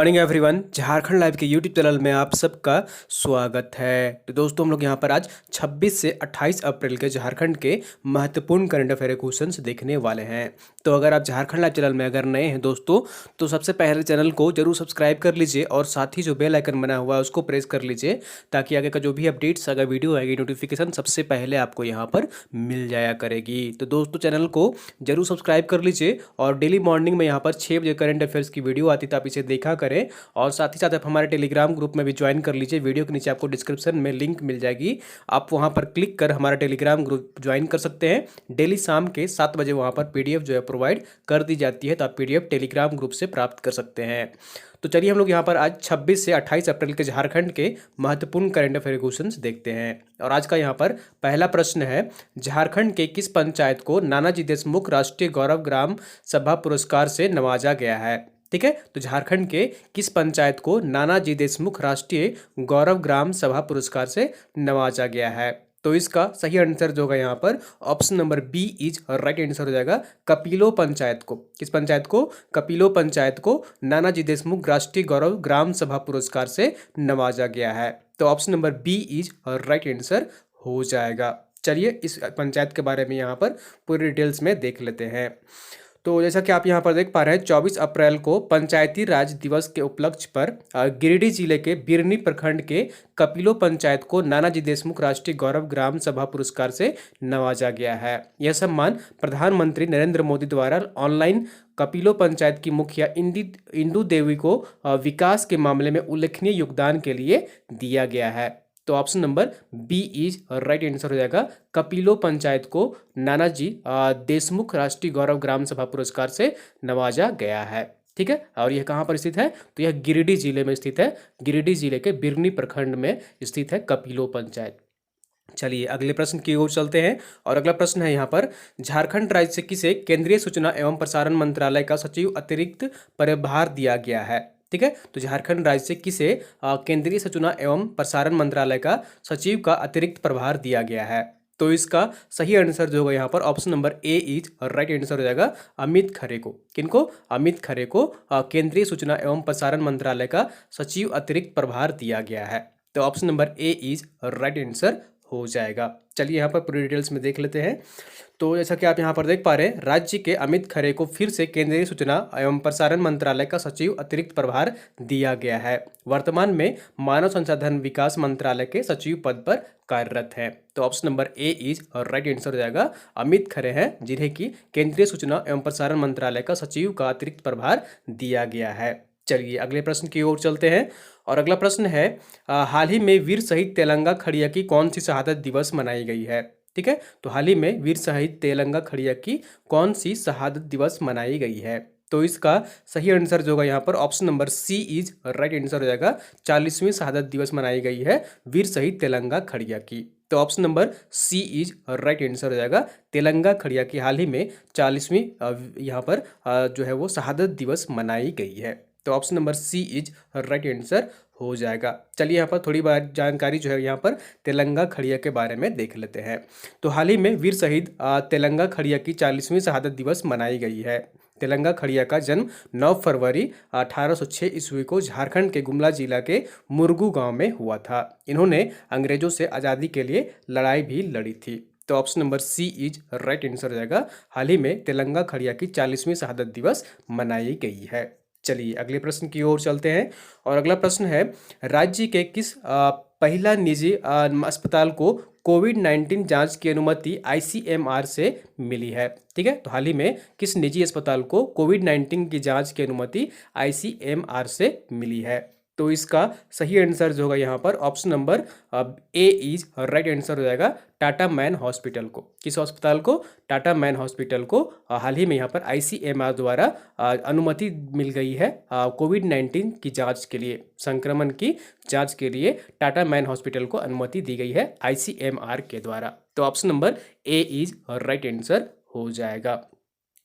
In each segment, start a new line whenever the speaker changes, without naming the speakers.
Morning everyone, Jharkhand live के YouTube channel में आप सबका स्वागत है। तो दोस्तों, हम लोग यहाँ पर आज 26 से 28 अप्रैल के झारखंड के महत्वपूर्ण करंट अफेयर क्वेश्चंस देखने वाले हैं। तो अगर आप झारखंड लाइव चैनल में अगर नए हैं दोस्तों, तो सबसे पहले चैनल को जरूर सब्सक्राइब कर लीजिए और साथ ही जो बेल आइकन बना हुआ है उसको प्रेस कर लीजिए, ताकि आगे का जो भी अपडेट्स अगर वीडियो आएगी नोटिफिकेशन सबसे पहले आपको यहाँ पर मिल जाया करेगी। तो दोस्तों, चैनल को जरूर सब्सक्राइब कर लीजिए और डेली मॉर्निंग में यहाँ पर 6 बजे करंट अफेयर्स की वीडियो आती है, तो आप इसे देखा करें। और साथ ही साथ आप हमारे टेलीग्राम ग्रुप में भी ज्वाइन कर लीजिए। वीडियो के नीचे आपको डिस्क्रिप्शन में लिंक मिल जाएगी, आप वहां पर क्लिक कर हमारा टेलीग्राम ग्रुप ज्वाइन कर सकते हैं। डेली शाम के 7 बजे वहां पर पीडीएफ जो है प्रोवाइड कर दी जाती है, तो आप पीडीएफ टेलीग्राम ग्रुप से प्राप्त कर सकते हैं। तो चलिए हम लोग यहाँ पर आज 26 से 28 अप्रैल के झारखंड के महत्वपूर्ण करंट अफेयर क्वेश्चंस देखते हैं। और आज का यहाँ पर पहला प्रश्न है, झारखंड के किस पंचायत को नानाजी देशमुख राष्ट्रीय गौरव ग्राम सभा पुरस्कार से नवाजा गया है? ठीक है, तो झारखंड के किस पंचायत को नानाजी देशमुख राष्ट्रीय गौरव ग्राम सभा पुरस्कार से नवाजा गया है? तो इसका सही आंसर जो होगा यहाँ पर option number B is right answer हो जाएगा। कपिलो पंचायत को, किस पंचायत को? कपिलो पंचायत को नानाजी देशमुख राष्ट्रीय गौरव ग्राम सभा पुरस्कार से नवाजा गया है। तो option number B is right answer हो जाएगा। चलिए इस पंचायत के बारे में यहाँ पर पूरी डिटेल्स में देख लेते हैं। तो जैसा कि आप यहाँ पर देख पा रहे हैं, 24 अप्रैल को पंचायती राज दिवस के उपलक्ष्य पर गिरिडीह जिले के बिरनी प्रखंड के कपिलो पंचायत को नानाजी देशमुख राष्ट्रीय गौरव ग्राम सभा पुरस्कार से नवाजा गया है। यह सम्मान प्रधानमंत्री नरेंद्र मोदी द्वारा ऑनलाइन कपिलो पंचायत की मुखिया इंदू देवी को विकास के मामले में उल्लेखनीय योगदान के लिए दिया गया है। तो option number B is right answer हो जाएगा। कपिलो पंचायत को नानाजी देशमुख राष्ट्रीय गौरव ग्राम सभा पुरस्कार से नवाजा गया है। ठीक है, और यह कहाँ पर स्थित है? तो यह गिरिडीह जिले में स्थित है। गिरिडीह जिले के बिरनी प्रखंड में स्थित है कपिलो पंचायत। चलिए अगले प्रश्न की ओर चलते हैं। और अगला प्रश्न है यहाँ पर, झारखंड राज्य से किसे केंद्रीय सूचना एवं प्रसारण मंत्रालय का सचिव अतिरिक्त प्रभार दिया गया है? ठीक है, तो झारखंड राज्य से किसे केंद्रीय सूचना एवं प्रसारण मंत्रालय का सचिव का अतिरिक्त प्रभार दिया गया है? तो इसका सही आंसर जो होगा यहाँ पर option number A is right answer हो जाएगा। अमित खरे को, किनको? अमित खरे को केंद्रीय सूचना एवं प्रसारण मंत्रालय का सचिव अतिरिक्त प्रभार दिया गया है। तो option number A is right answer हो जाएगा। चलिए यहाँ पर पूरी डिटेल्स में देख लेते हैं। तो जैसा कि आप यहाँ पर देख पा रहे हैं, राज्य के अमित खरे को फिर से केंद्रीय सूचना एवं प्रसारण मंत्रालय का सचिव अतिरिक्त प्रभार दिया गया है। वर्तमान में मानव संसाधन विकास मंत्रालय के सचिव पद पर कार्यरत हैं। तो option number A is right answer हो जाएगा। अमित खरे हैं जिन्हें की केंद्रीय सूचना एवं प्रसारण मंत्रालय का सचिव का अतिरिक्त प्रभार दिया गया है। चलिए अगले प्रश्न की ओर चलते हैं। और अगला प्रश्न है, हाल ही में वीर शहीद तेलंगा खड़िया की कौन सी शहादत दिवस मनाई गई है? ठीक है, तो हाल ही में वीर शहीद तेलंगा खड़िया की कौन सी शहादत दिवस मनाई गई है? तो इसका सही आंसर जो होगा यहाँ पर option number C is right answer हो जाएगा। 40वीं शहादत दिवस मनाई गई है वीर शहीद तेलंगा खड़िया की। तो option number C is right answer हो जाएगा। तेलंगा खड़िया की हाल ही में 40वीं यहाँ पर जो है वो शहादत दिवस मनाई गई है। तो option number C is right answer हो जाएगा। चलिए यहाँ पर थोड़ी बार जानकारी जो है यहाँ पर तेलंगा खड़िया के बारे में देख लेते हैं। तो हाल ही में वीर शहीद तेलंगा खड़िया की 40वीं शहादत दिवस मनाई गई है। तेलंगा खड़िया का जन्म 9 फरवरी 1806 ईस्वी को झारखंड के गुमला जिला के मुरगू गांव में हुआ था। इन्होंने अंग्रेजों से आज़ादी के लिए लड़ाई भी लड़ी थी। तो option number C is right answer हो जाएगा। हाल ही में तेलंगा खड़िया की 40वीं शहादत दिवस मनाई गई है। चलिए अगले प्रश्न की ओर चलते हैं। और अगला प्रश्न है, राज्य के किस पहला निजी अस्पताल को कोविड-19 जांच की अनुमति आईसीएमआर से मिली है? ठीक है, तो हाल ही में किस निजी अस्पताल को कोविड-19 की जांच की अनुमति आईसीएमआर से मिली है? तो इसका सही आंसर जो होगा यहाँ पर option number A is right answer हो जाएगा। टाटा मैन हॉस्पिटल को, किस अस्पताल को? टाटा मैन हॉस्पिटल को हाल ही में यहाँ पर आईसीएमआर द्वारा अनुमति मिल गई है कोविड-19 की जांच के लिए, संक्रमण की जांच के लिए टाटा मैन हॉस्पिटल को अनुमति दी गई है आईसीएमआर के द्वारा। तो option number A is right answer हो जाएगा।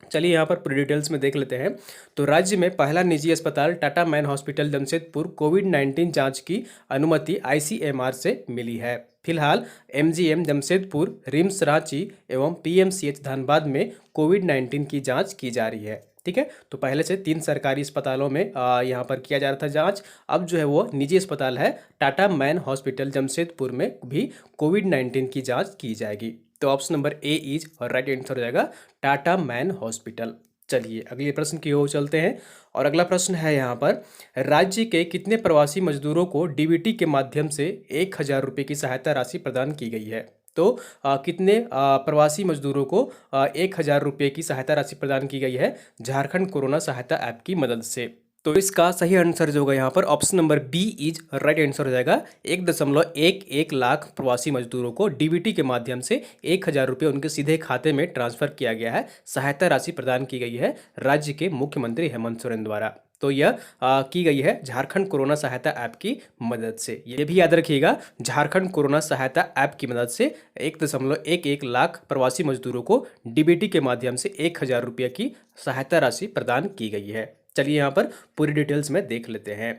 चलिए यहाँ पर पूरी डिटेल्स में देख लेते हैं। तो राज्य में पहला निजी अस्पताल टाटा मैन हॉस्पिटल जमशेदपुर कोविड-19 जांच की अनुमति आईसीएमआर से मिली है। फिलहाल एमजीएम जमशेदपुर, रिम्स रांची एवं पीएमसीएच धनबाद में कोविड-19 की जांच की जा रही है। ठीक है। तो पहले से 3 सरकारी अस्पतालों में यहाँ पर किया जा रहा था जांच। अब जो है वो निजी अस्पताल है टाटा मैन हॉस्पिटल जमशेदपुर में भी कोविड-19 की जांच की जाएगी। तो option number A is right answer हो जाएगा टाटा मैन हॉस्पिटल। चलिए अगले प्रश्न की ओर चलते हैं और अगला प्रश्न है यहाँ पर, राज्य के कितने प्रवासी मजदूरों को डीबीटी के माध्यम से 1,000 रुपये की सहायता राशि प्रदान की गई है? तो कितने प्रवासी मजदूरों को 1,000 रुपये की सहायता राशि प्रदान की गई है झारखंड कोरोना सहायता ऐप की मदद से? तो इसका सही आंसर जो होगा यहाँ पर option number B is right answer हो जाएगा। 1,11 लाख प्रवासी मजदूरों को डीबीटी के माध्यम से 1,000 रुपये उनके सीधे खाते में ट्रांसफर किया गया है। सहायता राशि प्रदान की गई है राज्य के मुख्यमंत्री हेमंत सोरेन द्वारा। तो यह की गई है झारखंड कोरोना सहायता ऐप की मदद से। ये भी याद रखिएगा, झारखंड कोरोना सहायता ऐप की मदद से 1,11 लाख प्रवासी मजदूरों को डीबीटी के माध्यम से 1,000 रुपये की सहायता राशि प्रदान की गई है। चलिए यहाँ पर पूरी डिटेल्स में देख लेते हैं।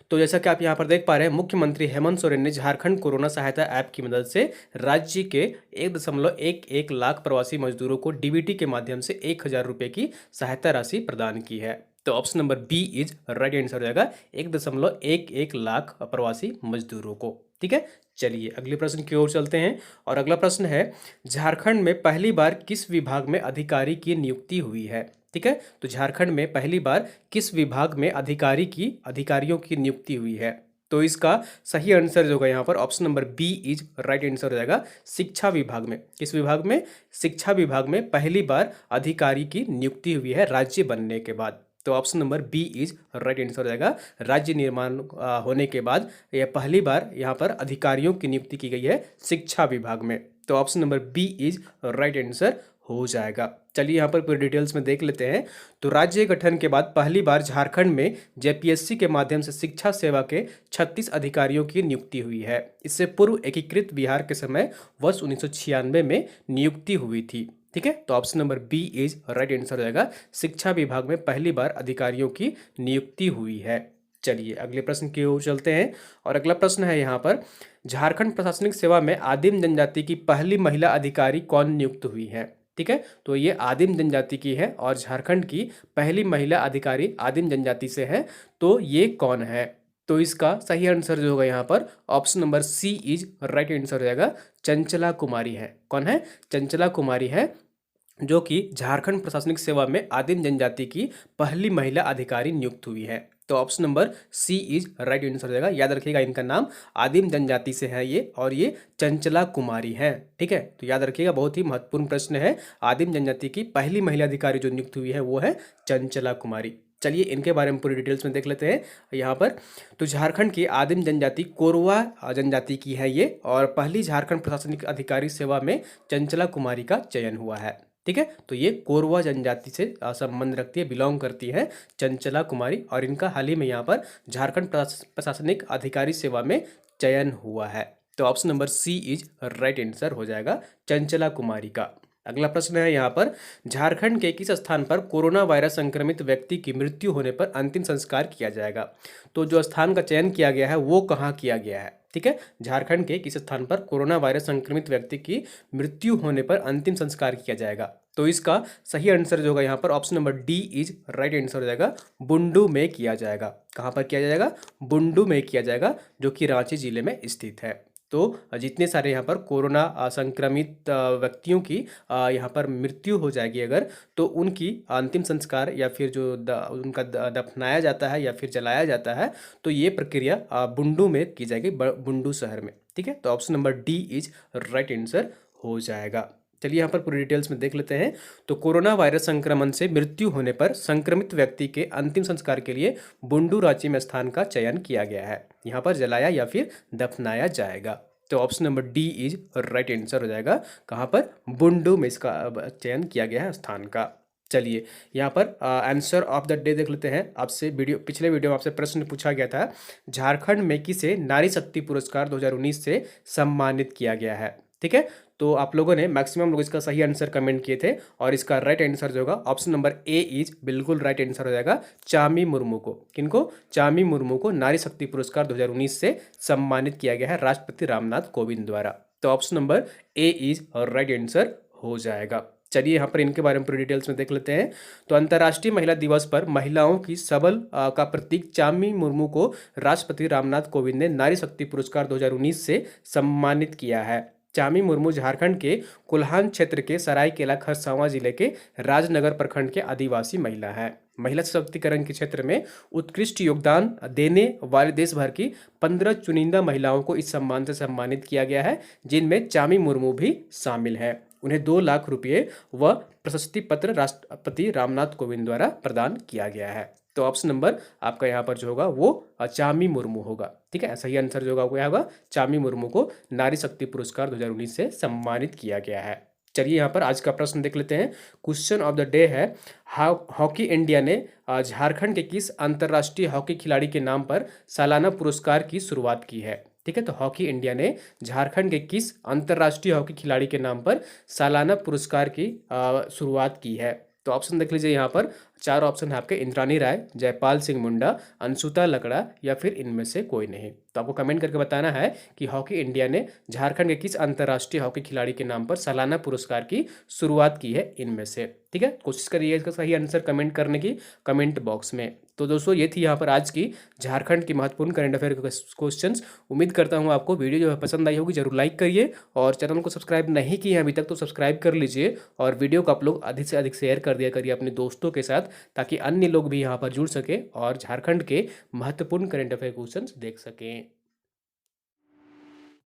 तो जैसा कि आप यहाँ पर देख पा रहे हैं, मुख्यमंत्री हेमंत सोरेन ने झारखंड कोरोना सहायता ऐप की मदद से राज्य के 1,11 लाख प्रवासी मजदूरों को डीबीटी के माध्यम से 1,000 रुपये की सहायता राशि प्रदान की है। तो option number B is right answer हो जाएगा 1,11 लाख प्रवासी मजदूरों को। ठीक है। चलिए अगले प्रश्न की ओर चलते हैं और अगला प्रश्न है, झारखंड में पहली बार किस विभाग में अधिकारी की नियुक्ति हुई है? ठीक है। तो झारखंड में पहली बार किस विभाग में अधिकारियों की नियुक्ति हुई है? तो इसका सही आंसर जो होगा यहाँ पर option number B is right answer हो जाएगा शिक्षा विभाग में। किस विभाग में? शिक्षा विभाग में पहली बार अधिकारी की नियुक्ति हुई है राज्य बनने के बाद। तो option number B is right answer हो जाएगा। राज्य निर्माण होने के बाद यह पहली बार यहाँ पर अधिकारियों की नियुक्ति की गई है शिक्षा विभाग में। तो option number B is right answer हो जाएगा। चलिए यहाँ पर पूरी डिटेल्स में देख लेते हैं। तो राज्य गठन के बाद पहली बार झारखंड में जेपीएससी के माध्यम से शिक्षा सेवा के 36 अधिकारियों की नियुक्ति हुई है। इससे पूर्व एकीकृत बिहार के समय वर्ष 1996 में नियुक्ति हुई थी। ठीक है। तो option number B is right answer हो जाएगा। शिक्षा विभाग में पहली बार अधिकारियों की नियुक्ति हुई है। चलिए अगले प्रश्न की ओर चलते हैं और अगला प्रश्न है यहाँ पर, झारखंड प्रशासनिक सेवा में आदिम जनजाति की पहली महिला अधिकारी कौन नियुक्त हुई है? ठीक है। तो ये आदिम जनजाति की है और झारखंड की पहली महिला अधिकारी आदिम जनजाति से है। तो ये कौन है? तो इसका सही आंसर जो होगा यहाँ पर option number C is right answer हो जाएगा। चंचला कुमारी है। कौन है? चंचला कुमारी है, जो कि झारखंड प्रशासनिक सेवा में आदिम जनजाति की पहली महिला अधिकारी नियुक्त हुई है। तो option number C is right answer हो जाएगा। याद रखिएगा, इनका नाम आदिम जनजाति से है ये और ये चंचला कुमारी हैं। ठीक है। तो याद रखिएगा, बहुत ही महत्वपूर्ण प्रश्न है। आदिम जनजाति की पहली महिला अधिकारी जो नियुक्त हुई है वो है चंचला कुमारी। चलिए इनके बारे में पूरी डिटेल्स में देख लेते हैं यहाँ पर। तो झारखंड की आदिम जनजाति कोरवा जनजाति की है ये और पहली झारखंड प्रशासनिक अधिकारी सेवा में चंचला कुमारी का चयन हुआ है। ठीक है। तो ये कोरवा जनजाति से संबंध रखती है, बिलोंग करती है चंचला कुमारी और इनका हाल ही में यहाँ पर झारखंड प्रशासनिक अधिकारी सेवा में चयन हुआ है। तो option number C is right answer हो जाएगा चंचला कुमारी का। अगला प्रश्न है यहाँ पर, झारखंड के किस स्थान पर कोरोना वायरस संक्रमित व्यक्ति की मृत्यु होने पर अंतिम संस्कार किया जाएगा? तो जो स्थान का चयन किया गया है वो कहाँ किया गया है? ठीक है। झारखंड के किस स्थान पर कोरोना वायरस संक्रमित व्यक्ति की मृत्यु होने पर अंतिम संस्कार किया जाएगा? तो इसका सही आंसर जो होगा यहाँ पर option number D is right answer हो जाएगा। बुंडू में किया जाएगा। कहाँ पर किया जाएगा? बुंडू में किया जाएगा, जो कि रांची जिले में स्थित है। तो जितने सारे यहाँ पर कोरोना संक्रमित व्यक्तियों की यहाँ पर मृत्यु हो जाएगी अगर, तो उनकी अंतिम संस्कार या फिर जो उनका दफनाया जाता है या फिर जलाया जाता है, तो ये प्रक्रिया बुंडू में की जाएगी, बुंडू शहर में। ठीक है। तो option number D is right answer हो जाएगा। चलिए यहाँ पर पूरी डिटेल्स में देख लेते हैं। तो कोरोना वायरस संक्रमण से मृत्यु होने पर संक्रमित व्यक्ति के अंतिम संस्कार के लिए बुंडू रांची में स्थान का चयन किया गया है। यहाँ पर जलाया या फिर दफनाया जाएगा। तो option number D is right answer हो जाएगा। कहाँ पर? बुंडू में इसका चयन किया गया है स्थान का। चलिए यहाँ पर आंसर ऑफ द डे देख लेते हैं। आपसे पिछले वीडियो में आपसे प्रश्न पूछा गया था, झारखंड में किसे नारी शक्ति पुरस्कार 2019 से सम्मानित किया गया है? ठीक है। तो आप लोगों ने मैक्सिमम लोग इसका सही आंसर कमेंट किए थे और इसका राइट आंसर जो होगा ऑप्शन नंबर ए इज बिल्कुल राइट आंसर हो जाएगा। चामी मुर्मू को, किनको? चामी मुर्मू को नारी शक्ति पुरस्कार 2019 से सम्मानित किया गया है राष्ट्रपति रामनाथ कोविंद द्वारा। तो option number A is right answer हो जाएगा। चलिए यहाँ पर इनके बारे में पूरी डिटेल्स में देख लेते हैं। तो अंतर्राष्ट्रीय महिला दिवस पर महिलाओं की सबल का प्रतीक चामी मुर्मू को राष्ट्रपति रामनाथ कोविंद ने नारी शक्ति पुरस्कार 2019 से सम्मानित किया है। चामी मुर्मू झारखंड के कोल्हान क्षेत्र के सरायकेला खरसावां जिले के राजनगर प्रखंड के आदिवासी महिला है। महिला सशक्तिकरण के क्षेत्र में उत्कृष्ट योगदान देने वाले देश भर की 15 चुनिंदा महिलाओं को इस सम्मान से सम्मानित किया गया है, जिनमें चामी मुर्मू भी शामिल है। उन्हें 2 लाख रुपये व प्रशस्ति पत्र राष्ट्रपति रामनाथ कोविंद द्वारा प्रदान किया गया है। तो ऑप्शन नंबर आपका यहाँ पर जो होगा वो चामी मुर्मू होगा। ठीक है, सही आंसर जो होगा वो क्या होगा, चामी मुर्मू को नारी शक्ति पुरस्कार 2019 से सम्मानित किया गया है। चलिए यहाँ पर आज का प्रश्न देख लेते हैं। क्वेश्चन ऑफ द डे है, हॉकी इंडिया ने झारखंड के किस अंतर्राष्ट्रीय हॉकी खिलाड़ी के नाम पर सालाना पुरस्कार की शुरुआत की है। ठीक है, तो हॉकी इंडिया ने झारखंड के किस अंतर्राष्ट्रीय हॉकी खिलाड़ी के नाम पर सालाना पुरस्कार की शुरुआत की है। तो ऑप्शन देख लीजिए, यहाँ पर 4 ऑप्शन है आपके, इंद्रानी राय, जयपाल सिंह मुंडा, अंशुता लकड़ा या फिर इनमें से कोई नहीं। तो आपको कमेंट करके बताना है कि हॉकी इंडिया ने झारखंड के किस अंतर्राष्ट्रीय हॉकी खिलाड़ी के नाम पर सालाना पुरस्कार की शुरुआत की है इनमें से। ठीक है, कोशिश करिए इसका सही आंसर कमेंट करने की कमेंट बॉक्स में। तो दोस्तों ये थी यहाँ पर आज की झारखंड की महत्वपूर्ण करंट अफेयर के क्वेश्चंस। उम्मीद करता हूँ आपको वीडियो जो है पसंद आई होगी, जरूर लाइक करिए और चैनल को सब्सक्राइब नहीं किए हैं अभी तक तो सब्सक्राइब कर लीजिए और वीडियो को आप लोग अधिक से अधिक शेयर कर दिया करिए अपने दोस्तों के साथ, ताकि अन्य लोग भी यहाँ पर जुड़ सकें और झारखंड के महत्वपूर्ण करंट अफेयर क्वेश्चंस देख सकें।